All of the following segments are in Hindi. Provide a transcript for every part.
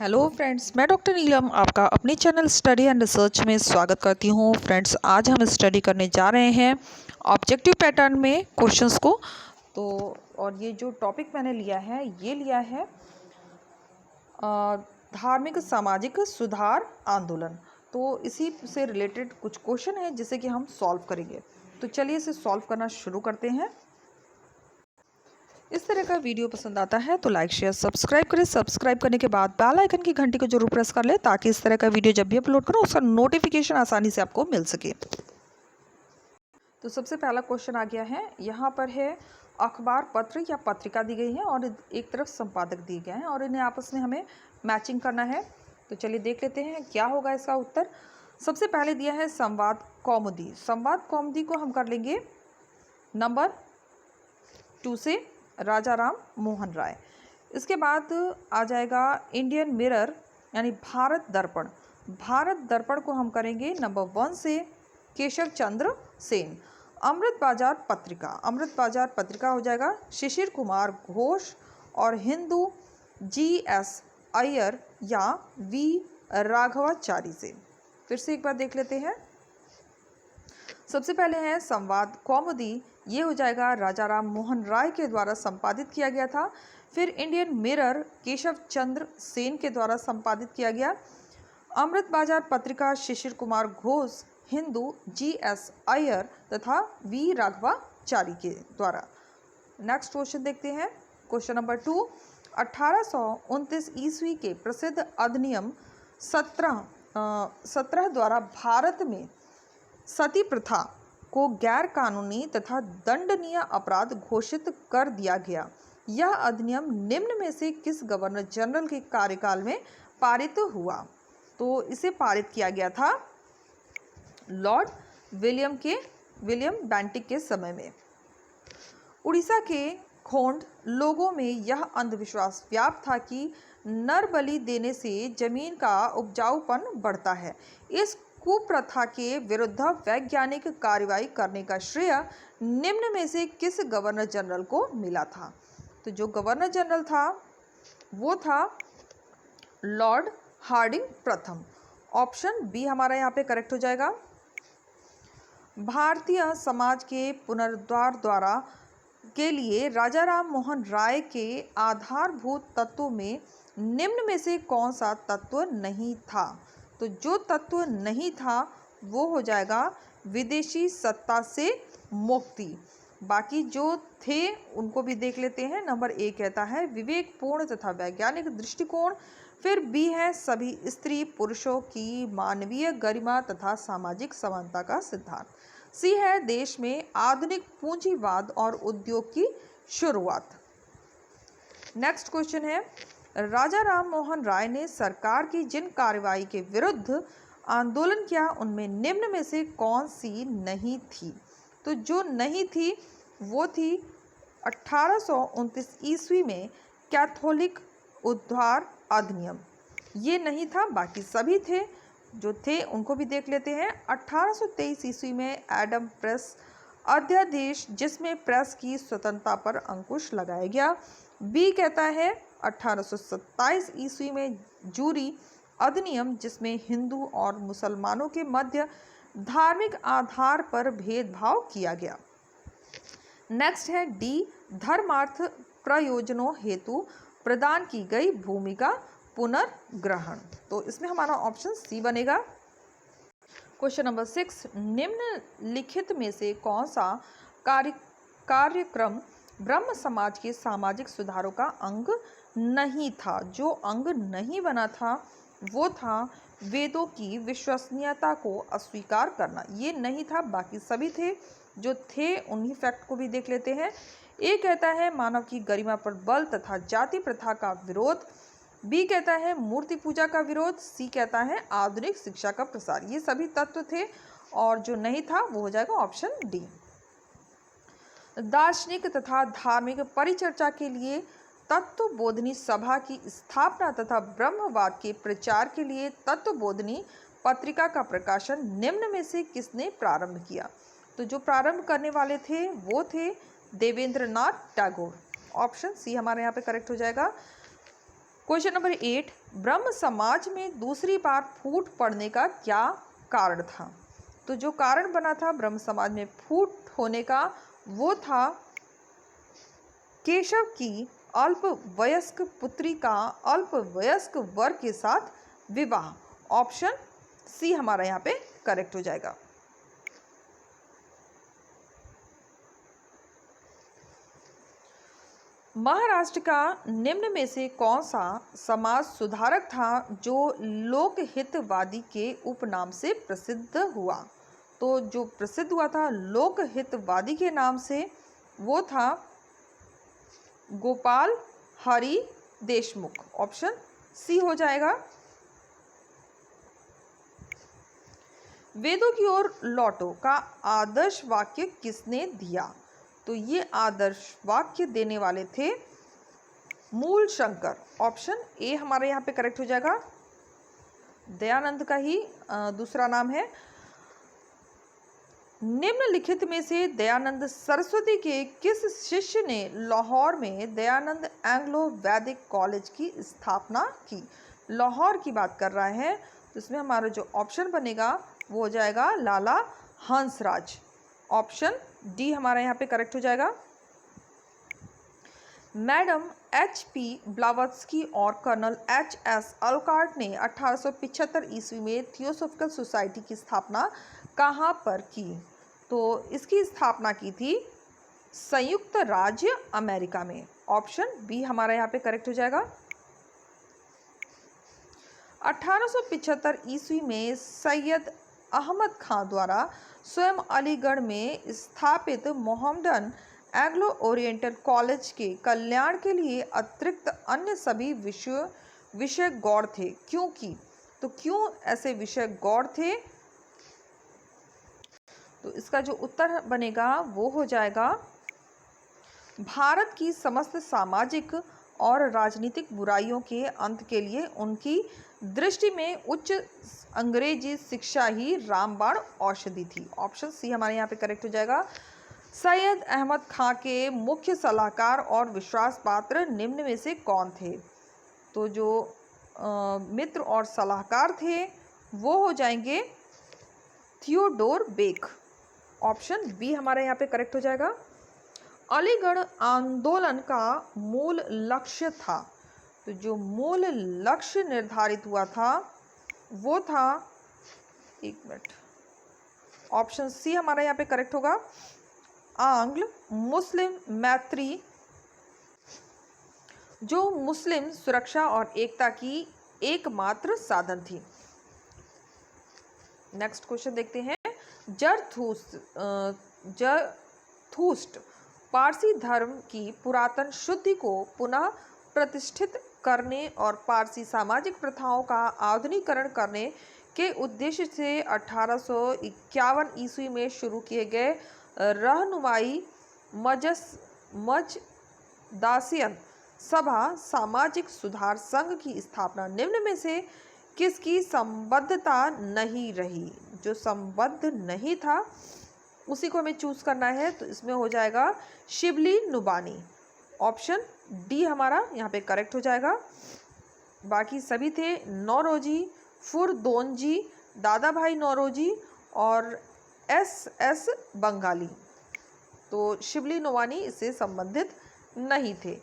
हेलो फ्रेंड्स, मैं डॉक्टर नीलम आपका अपने चैनल स्टडी एंड रिसर्च में स्वागत करती हूँ। फ्रेंड्स, आज हम स्टडी करने जा रहे हैं ऑब्जेक्टिव पैटर्न में क्वेश्चंस को। तो और ये जो टॉपिक मैंने लिया है ये लिया है धार्मिक सामाजिक सुधार आंदोलन। तो इसी से रिलेटेड कुछ क्वेश्चन है जिसे कि हम सॉल्व करेंगे। तो चलिए इसे सॉल्व करना शुरू करते हैं। इस तरह का वीडियो पसंद आता है तो लाइक शेयर सब्सक्राइब करें। सब्सक्राइब करने के बाद बेल आइकन की घंटी को जरूर प्रेस कर लें ताकि इस तरह का वीडियो जब भी अपलोड करूं उसका नोटिफिकेशन आसानी से आपको मिल सके। तो सबसे पहला क्वेश्चन आ गया है, यहाँ पर है अखबार पत्र या पत्रिका दी गई है और एक तरफ संपादक दिए गए हैं और इन्हें आपस में हमें मैचिंग करना है। तो चलिए देख लेते हैं क्या होगा इसका उत्तर। सबसे पहले दिया है संवाद कौमुदी। संवाद कौमुदी को हम कर लेंगे नंबर 2 से राजा राम मोहन राय। इसके बाद आ जाएगा इंडियन मिरर यानी भारत दर्पण। भारत दर्पण को हम करेंगे नंबर 1 से केशव चंद्र सेन। अमृत बाजार पत्रिका, अमृत बाजार पत्रिका हो जाएगा शिशिर कुमार घोष और हिंदू GS अय्यर या V राघवाचारी से। फिर से एक बार देख लेते हैं। सबसे पहले है संवाद कौमुदी, ये हो जाएगा राजा राम मोहन राय के द्वारा संपादित किया गया था। फिर इंडियन मिरर केशव चंद्र सेन के द्वारा संपादित किया गया। अमृत बाजार पत्रिका शिशिर कुमार घोष, हिंदू GS अय्यर तथा V राघवाचारी के द्वारा। नेक्स्ट क्वेश्चन देखते हैं। क्वेश्चन नंबर 2, 1829 ईस्वी के प्रसिद्ध अधिनियम 17 द्वारा भारत में सती प्रथा को गैर कानूनी तथा दंडनीय अपराध घोषित कर दिया गया। यह अधिनियम निम्न में से किस गवर्नर जनरल के कार्यकाल में पारित हुआ? तो इसे पारित किया गया था लॉर्ड विलियम बेंटिक के समय में। उड़ीसा के खोंड लोगों में यह अंधविश्वास व्याप्त था कि नर बलि देने से जमीन का उपजाऊपन बढ़ता है। इस कुप्रथा के विरुद्ध वैज्ञानिक कार्रवाई करने का श्रेय निम्न में से किस गवर्नर जनरल को मिला था? तो जो गवर्नर जनरल था वो था लॉर्ड हार्डिंग प्रथम। ऑप्शन बी हमारा यहाँ पे करेक्ट हो जाएगा। भारतीय समाज के पुनरुद्धार द्वारा के लिए राजा राम मोहन राय के आधारभूत तत्वों में निम्न में से कौन सा तत्व नहीं था? तो जो तत्व नहीं था वो हो जाएगा विदेशी सत्ता से मुक्ति। बाकी जो थे उनको भी देख लेते हैं। नंबर 1 कहता है विवेकपूर्ण तथा वैज्ञानिक दृष्टिकोण। फिर बी है सभी स्त्री पुरुषों की मानवीय गरिमा तथा सामाजिक समानता का सिद्धांत। सी है देश में आधुनिक पूंजीवाद और उद्योग की शुरुआत। नेक्स्ट क्वेश्चन है, राजा राम मोहन राय ने सरकार की जिन कार्रवाई के विरुद्ध आंदोलन किया उनमें निम्न में से कौन सी नहीं थी? तो जो नहीं थी वो थी 1829 ईस्वी में कैथोलिक उद्धार अधिनियम, ये नहीं था। बाकी सभी थे। जो थे उनको भी देख लेते हैं। 1823 ईस्वी में एडम प्रेस अध्यादेश जिसमें प्रेस की स्वतंत्रता पर अंकुश लगाया गया। बी कहता है 1827 ईस्वी में जूरी अधिनियम जिसमें हिंदू और मुसलमानों के मध्य धार्मिक आधार पर भेदभाव किया गया। नेक्स्ट है डी धर्मार्थ प्रयोजनों हेतु प्रदान की गई भूमि का पुनर्ग्रहण। तो इसमें हमारा ऑप्शन सी बनेगा। क्वेश्चन नंबर 6, निम्नलिखित में से कौन सा कार्यक्रम ब्रह्म समाज के सामाजिक सुधारों का अंग नहीं था? जो अंग नहीं बना था वो था वेदों की विश्वसनीयता को अस्वीकार करना, ये नहीं था। बाकी सभी थे। जो थे उन्हीं फैक्ट को भी देख लेते हैं। ए कहता है मानव की गरिमा पर बल तथा जाति प्रथा का विरोध। बी कहता है मूर्ति पूजा का विरोध। सी कहता है आधुनिक शिक्षा का प्रसार। ये सभी तत्व थे और जो नहीं था वो हो जाएगा ऑप्शन डी। दार्शनिक तथा धार्मिक परिचर्चा के लिए तत्वबोधिनी सभा की स्थापना तथा ब्रह्मवाद के प्रचार के लिए तत्वबोधिनी पत्रिका का प्रकाशन निम्न में से किसने प्रारंभ किया? तो जो प्रारंभ करने वाले थे वो थे देवेंद्रनाथ टैगोर। ऑप्शन सी हमारे यहाँ पे करेक्ट हो जाएगा। क्वेश्चन नंबर 8, ब्रह्म समाज में दूसरी बार फूट पड़ने का क्या कारण था? तो जो कारण बना था ब्रह्म समाज में फूट होने का वो था केशव की अल्पवयस्क पुत्री का अल्पवयस्क वर के साथ विवाह। ऑप्शन सी हमारा यहाँ पे करेक्ट हो जाएगा। महाराष्ट्र का निम्न में से कौन सा समाज सुधारक था जो लोकहितवादी के उपनाम से प्रसिद्ध हुआ? तो जो प्रसिद्ध हुआ था लोकहितवादी के नाम से वो था गोपाल हरि देशमुख। ऑप्शन सी हो जाएगा। वेदों की ओर लौटो का आदर्श वाक्य किसने दिया? तो ये आदर्श वाक्य देने वाले थे मूल शंकर। ऑप्शन ए हमारे यहाँ पे करेक्ट हो जाएगा। दयानंद का ही दूसरा नाम है। निम्नलिखित में से दयानंद सरस्वती के किस शिष्य ने लाहौर में दयानंद एंग्लो वैदिक कॉलेज की स्थापना की? लाहौर की बात कर रहा है, तो इसमें हमारा जो ऑप्शन बनेगा वो हो जाएगा लाला हंसराज। ऑप्शन डी हमारा यहाँ पे करेक्ट हो जाएगा। Madam H.P. ब्लावत्स्की और कर्नल H.S. अलकार्ट ने 1875 ईस्वी में थियोसॉफिकल सोसाइटी की स्थापना कहाँ पर की? तो इसकी स्थापना की थी संयुक्त राज्य अमेरिका में। ऑप्शन बी हमारा यहाँ पे करेक्ट हो जाएगा। 1875 ईस्वी में सैयद अहमद खां द्वारा स्वयं अलीगढ़ में स्थापित मोहम्मडन एंग्लो ओरिएंटल कॉलेज के कल्याण के लिए अतिरिक्त अन्य सभी विषय गौड़ थे। क्योंकि तो क्यों ऐसे विषय गौड़ थे? तो इसका जो उत्तर बनेगा वो हो जाएगा भारत की समस्त सामाजिक और राजनीतिक बुराइयों के अंत के लिए उनकी दृष्टि में उच्च अंग्रेजी शिक्षा ही रामबाण औषधि थी। ऑप्शन सी हमारे यहाँ पे करेक्ट हो जाएगा। सैयद अहमद खां के मुख्य सलाहकार और विश्वास पात्र निम्न में से कौन थे? तो जो मित्र और सलाहकार थे वो हो जाएंगे थियोडोर बेक। ऑप्शन बी हमारे यहाँ पे करेक्ट हो जाएगा। अलीगढ़ आंदोलन का मूल लक्ष्य था, तो जो मूल लक्ष्य निर्धारित हुआ था वो था, एक मिनट, ऑप्शन सी हमारा यहाँ पे करेक्ट होगा, आंग्ल मुस्लिम मैत्री, जो मुस्लिम सुरक्षा और एकता की एकमात्र साधन थी। नेक्स्ट क्वेश्चन देखते हैं। जरथुस्ट पारसी धर्म की पुरातन शुद्धि को पुनः प्रतिष्ठित करने और पारसी सामाजिक प्रथाओं का आधुनिकीकरण करने के उद्देश्य से 1851 ईस्वी में शुरू किए गए रहनुमाई मजदासियन सभा सामाजिक सुधार संघ की स्थापना निम्न में से किसकी संबद्धता नहीं रही? जो संबद्ध नहीं था उसी को हमें चूज करना है, तो इसमें हो जाएगा शिबली नुबानी। ऑप्शन डी हमारा यहाँ पे करेक्ट हो जाएगा। बाकी सभी थे नौरोजी, फुरदोनजी, दादा भाई नौरोजी और एस बंगाली। तो शिबली नुबानी इससे संबंधित नहीं थे।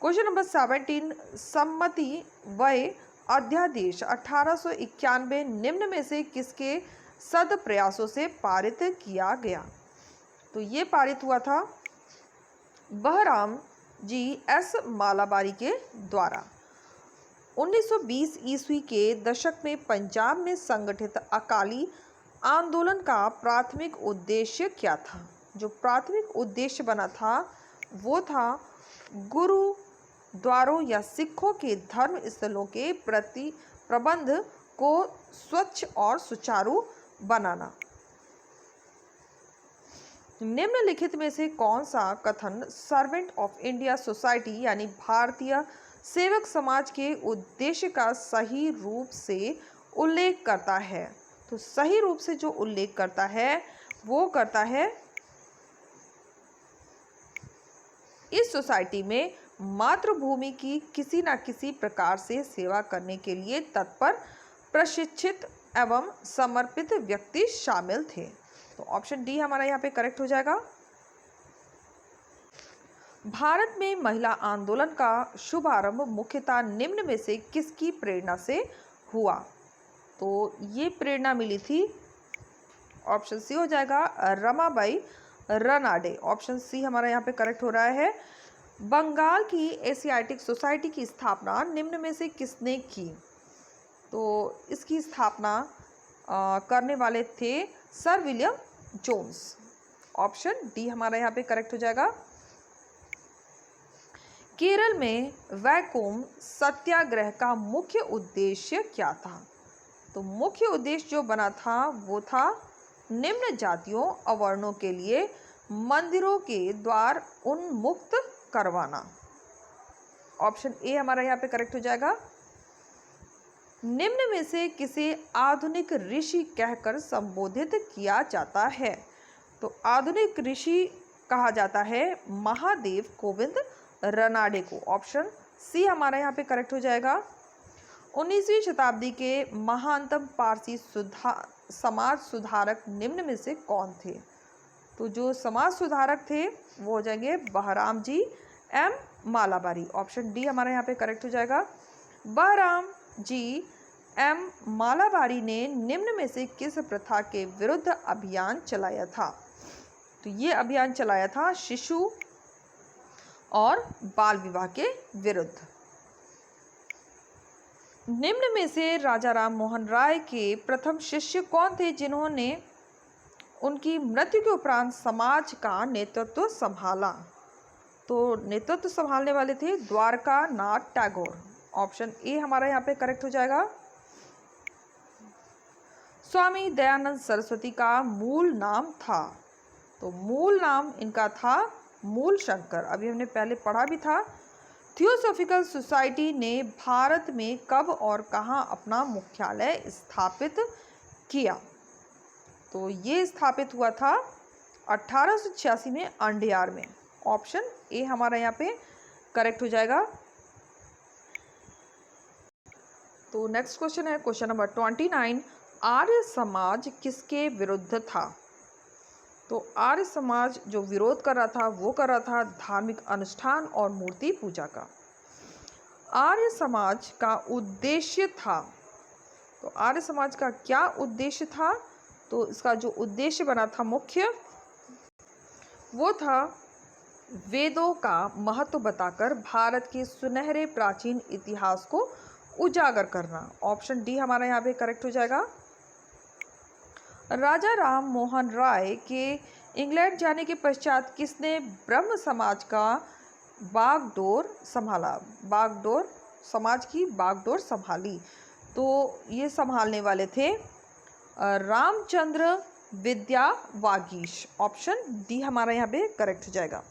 क्वेश्चन नंबर 17, सम्मति वय अध्यादेश 1891 निम्न में से किसके सद प्रयासों से पारित किया गया? तो ये पारित हुआ था बहराम जी एस मालाबारी के द्वारा। 1920 ईस्वी के दशक में पंजाब में संगठित अकाली आंदोलन का प्राथमिक उद्देश्य क्या था? जो प्राथमिक उद्देश्य बना था वो था गुरुद्वारों या सिखों के धर्म स्थलों के प्रति प्रबंध को स्वच्छ और सुचारू बनाना। निम्नलिखित में से कौन सा कथन सर्वेंट ऑफ इंडिया सोसाइटी यानी भारतीय सेवक समाज के उद्देश्य का सही रूप से उल्लेख करता है? तो सही रूप से जो उल्लेख करता है वो करता है इस सोसाइटी में मातृभूमि की किसी न किसी प्रकार से सेवा करने के लिए तत्पर, प्रशिक्षित एवं समर्पित व्यक्ति शामिल थे। तो ऑप्शन डी हमारा यहाँ पे करेक्ट हो जाएगा। भारत में महिला आंदोलन का शुभारंभ मुख्यतः निम्न में से किसकी प्रेरणा से हुआ? तो ये प्रेरणा मिली थी, ऑप्शन सी हो जाएगा, रमाबाई रनाडे। ऑप्शन सी हमारा यहाँ पे करेक्ट हो रहा है। बंगाल की एशियाटिक सोसाइटी की स्थापना निम्न में से किसने की? तो इसकी स्थापना करने वाले थे sir William Jones. Option D हमारा यहाँ पे करेक्ट हो जाएगा। केरल में वैकोम सत्याग्रह का मुख्य उद्देश्य क्या था? तो मुख्य उद्देश्य जो बना था वो था निम्न जातियों अवर्णों के लिए मंदिरों के द्वार उन्मुक्त करवाना। ऑप्शन ए हमारा यहाँ पे करेक्ट हो जाएगा। निम्न में से किसे आधुनिक ऋषि कहकर संबोधित किया जाता है? तो आधुनिक ऋषि कहा जाता है महादेव गोविंद रनाडे को। ऑप्शन सी हमारा यहाँ पे करेक्ट हो जाएगा। 19वीं शताब्दी के महानतम पारसी समाज सुधारक निम्न में से कौन थे? तो जो समाज सुधारक थे वो हो जाएंगे Behramji M Malabari. Option D हमारा यहाँ पे करेक्ट हो जाएगा। बहराम जी एम मालाबारी ने निम्न में से किस प्रथा के विरुद्ध अभियान चलाया था? तो ये अभियान चलाया था शिशु और बाल विवाह के विरुद्ध। निम्न में से राजा राम मोहन राय के प्रथम शिष्य कौन थे जिन्होंने उनकी मृत्यु के उपरांत समाज का नेतृत्व संभाला? तो नेतृत्व संभालने वाले थे द्वारका नाथ टैगोर। ऑप्शन ए हमारा यहाँ पे करेक्ट हो जाएगा। स्वामी दयानंद सरस्वती का मूल नाम था? तो मूल नाम इनका था मूल शंकर। अभी हमने पहले पढ़ा भी था। थियोसॉफिकल सोसाइटी ने भारत में कब और कहाँ अपना मुख्यालय स्थापित किया? तो ये स्थापित हुआ था 1886 में अंडियार में। ऑप्शन ए हमारा यहाँ पे करेक्ट हो जाएगा। तो नेक्स्ट क्वेश्चन है क्वेश्चन नंबर 29। आर्य समाज किसके विरुद्ध था? तो आर्य समाज जो विरोध कर रहा था वो कर रहा था धार्मिक अनुष्ठान और मूर्ति पूजा का। आर्य समाज का उद्देश्य था, तो आर्य समाज का क्या उद्देश्य था? तो इसका जो उद्देश्य बना था मुख्य वो था वेदों का महत्व बताकर भारत के सुनहरे प्राचीन इतिहास को उजागर करना। ऑप्शन डी हमारा यहाँ पे करेक्ट हो जाएगा। राजा राम मोहन राय के इंग्लैंड जाने के पश्चात किसने ब्रह्म समाज का बागडोर संभाला? बागडोर समाज की बागडोर संभाली। तो ये संभालने वाले थे रामचंद्र विद्या वागीश। ऑप्शन डी हमारा यहाँ पे करेक्ट हो जाएगा।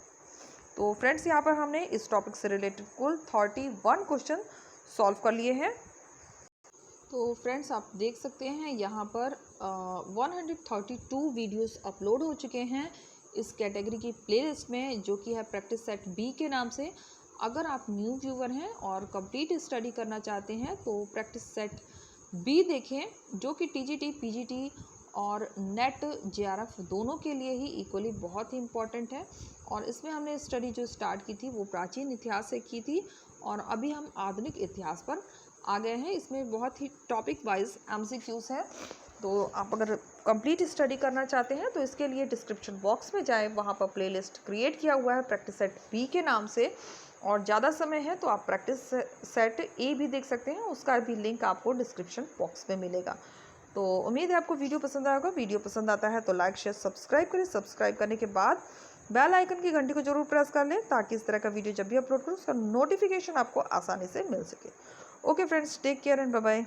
तो फ्रेंड्स यहाँ पर हमने इस टॉपिक से रिलेटेड कुल 31 क्वेश्चन सॉल्व कर लिए हैं। तो फ्रेंड्स आप देख सकते हैं यहाँ पर 132 वीडियोस अपलोड हो चुके हैं इस कैटेगरी की प्लेलिस्ट में, जो कि है प्रैक्टिस सेट बी के नाम से। अगर आप न्यू व्यूवर हैं और कंप्लीट स्टडी करना चाहते हैं तो प्रैक्टिस सेट बी देखें, जो कि टीजीटी, पीजीटी और नेट जेआरएफ दोनों के लिए ही इक्वली बहुत ही इम्पॉर्टेंट है। और इसमें हमने स्टडी जो स्टार्ट की थी वो प्राचीन इतिहास से की थी और अभी हम आधुनिक इतिहास पर आ गए हैं। इसमें बहुत ही टॉपिक वाइज एमसीक्यूज़ हैं। तो आप अगर कंप्लीट स्टडी करना चाहते हैं तो इसके लिए डिस्क्रिप्शन बॉक्स में जाएं, वहाँ पर प्लेलिस्ट क्रिएट किया हुआ है प्रैक्टिस सेट बी के नाम से। और ज़्यादा समय है तो आप प्रैक्टिस सेट ए भी देख सकते हैं, उसका भी लिंक आपको डिस्क्रिप्शन बॉक्स में मिलेगा। तो उम्मीद है आपको वीडियो पसंद आएगा। वीडियो पसंद आता है तो लाइक शेयर सब्सक्राइब करें। सब्सक्राइब करने के बाद बेल आइकन की घंटी को जरूर प्रेस कर लें ताकि इस तरह का वीडियो जब भी अपलोड करूँ उसका नोटिफिकेशन आपको आसानी से मिल सके। Okay friends, take care and bye bye.